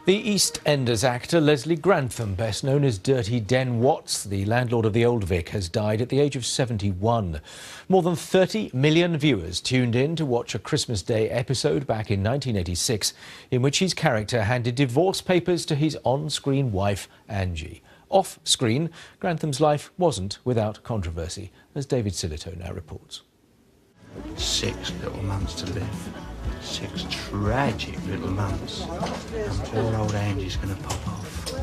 The EastEnders actor Michael Grantham, best known as Dirty Den Watts, the landlord of the Old Vic, has died at the age of 71. More than 30 million viewers tuned in to watch a Christmas Day episode back in 1986 in which his character handed divorce papers to his on-screen wife, Angie. Off-screen, Grantham's life wasn't without controversy, as David Silito now reports. 6 little months to live. 6 tragic little months. And poor old Angie's going to pop off.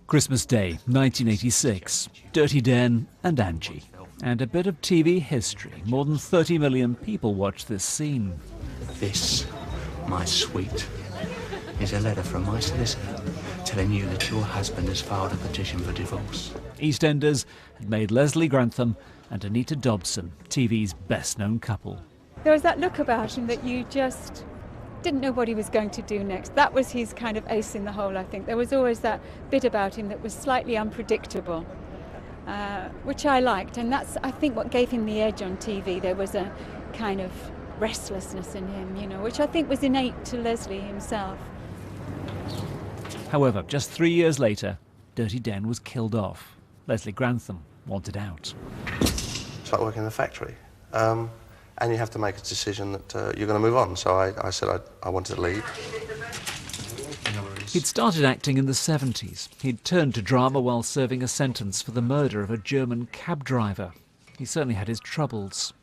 Christmas Day, 1986. Dirty Den and Angie. And a bit of TV history. More than 30 million people watched this scene. This, my sweet, is a letter from my solicitor telling you that your husband has filed a petition for divorce. EastEnders had made Michael Grantham and Anita Dobson TV's best-known couple. There was that look about him that you just didn't know what he was going to do next. That was his kind of ace in the hole, I think. There was always that bit about him that was slightly unpredictable, which I liked. And that's, I think, what gave him the edge on TV. There was a kind of restlessness in him, you know, which I think was innate to Michael himself. However, just 3 years later, Dirty Den was killed off. Michael Grantham wanted out. It's like working in a factory. And you have to make a decision that you're going to move on. So I said I wanted to leave. He'd started acting in the 70s. He'd turned to drama while serving a sentence for the murder of a German cab driver. He certainly had his troubles.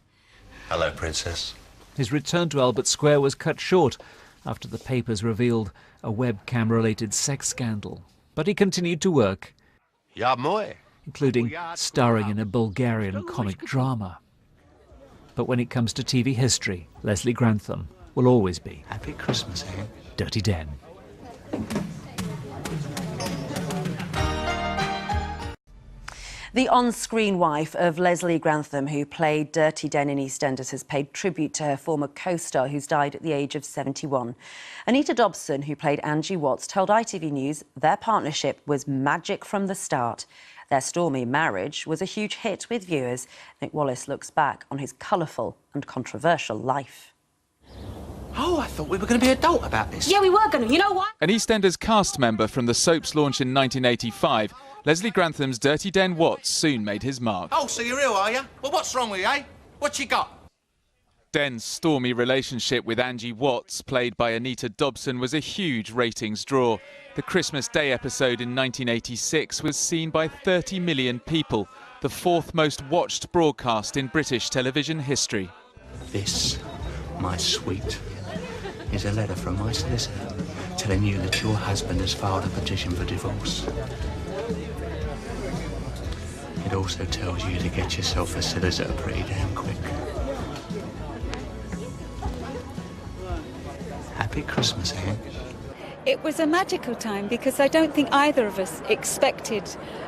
Hello, Princess. His return to Albert Square was cut short after the papers revealed a webcam-related sex scandal. But he continued to work, including starring in a Bulgarian comic drama. But when it comes to TV history, Michael Grantham will always be Happy Christmas, eh? Dirty Den. The on-screen wife of Michael Grantham, who played Dirty Den in EastEnders, has paid tribute to her former co-star, who's died at the age of 71. Anita Dobson, who played Angie Watts, told ITV News their partnership was magic from the start. Their stormy marriage was a huge hit with viewers. Nick Wallace looks back on his colourful and controversial life. Oh, I thought we were going to be adult about this. Yeah, we were going to. You know what? An EastEnders cast member from the soap's launch in 1985, Michael Grantham's Dirty Den Watts soon made his mark. Oh, so you're ill, are you? Well, what's wrong with you, eh? What you got? Den's stormy relationship with Angie Watts, played by Anita Dobson, was a huge ratings draw. The Christmas Day episode in 1986 was seen by 30 million people, the 4th most watched broadcast in British television history. This, my sweet, is a letter from my solicitor telling you that your husband has filed a petition for divorce. It also tells you to get yourself a solicitor pretty damn quick. Happy Christmas, eh? It was a magical time because I don't think either of us expected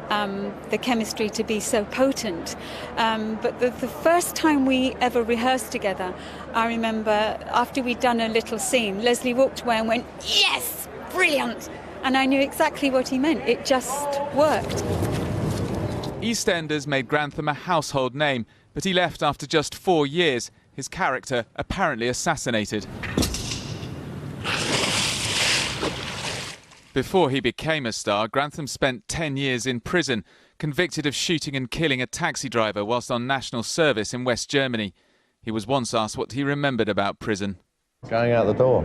the chemistry to be so potent. But the first time we ever rehearsed together, I remember after we'd done a little scene, Michael walked away and went, "Yes, brilliant!" And I knew exactly what he meant. It just worked. EastEnders made Grantham a household name, but he left after just 4 years, his character apparently assassinated. Before he became a star, Grantham spent 10 years in prison, convicted of shooting and killing a taxi driver whilst on national service in West Germany. He was once asked what he remembered about prison. Going out the door.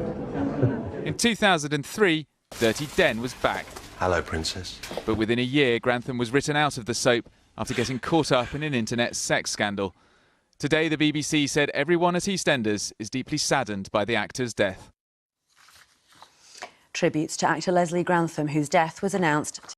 In 2003, Dirty Den was back. Hello, Princess. But within a year, Grantham was written out of the soap after getting caught up in an internet sex scandal. Today, the BBC said everyone at EastEnders is deeply saddened by the actor's death. Tributes to actor Michael Grantham, whose death was announced